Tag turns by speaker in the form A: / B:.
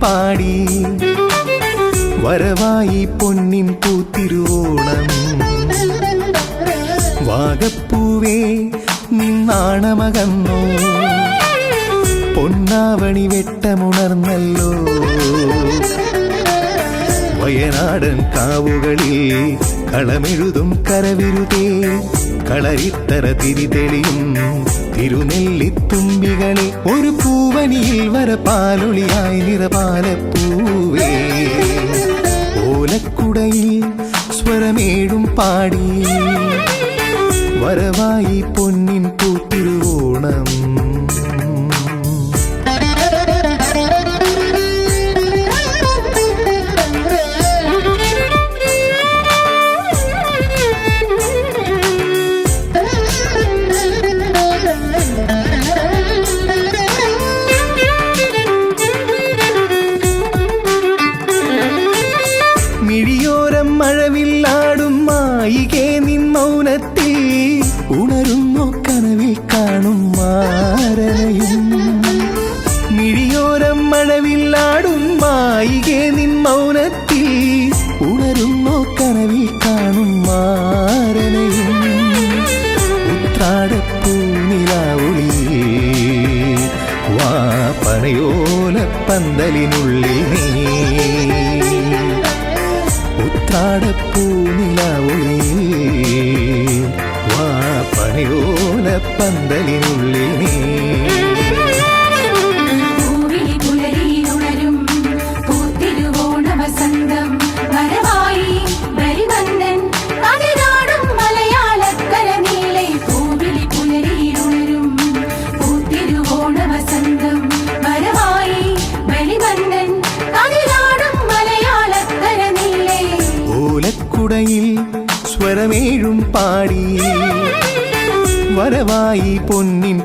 A: പാടി വരവായി പൊന്നിൻ പൂത്തിരുവോണം വാഗപ്പൂവേ നിന്നാണമകന്നോ പൊന്നാവണി വെട്ടമുണർന്നല്ലോ വയനാടൻ കാവുകളിൽ കളമെഴുതും കരവിരുതേ കളരിത്തറ തിരിതെളിയും തിരുനെല്ലിത്തുമ്പികളെ ഒരു പൂവനിയിൽ വരപാലൊളിയായി നിറപാലപ്പൂവേ ഓലക്കുടയിൽ സ്വരമേഴും പാടി വരവായി പൊന്നിൻ പൂത്തിരുവോണം മിഴിയോരം മഴവില്ലാടും മായികേ നിൻ മൗനത്തിൽ ഉണരുന്നു കനവിൽ കാണും മാരനയും മിഴിയോരം മഴവില്ലാടും മായികേ നിൻ മൗനത്തിൽ ഉണരുന്നു കനവിൽ കാണും മാരനയും ഉത്രാടപ്പൂനിലാവുളി വാ പനയോല പന്തലിനുള്ളിൽ നീ ഉത്രാടപ്പൂനിലാവുളി വാ പനയോല പന്തലിനുള്ളിൽ നീ ഓലക്കുടയിൽ സ്വരമേഴും പാടി വരവായി പൊന്നിൻ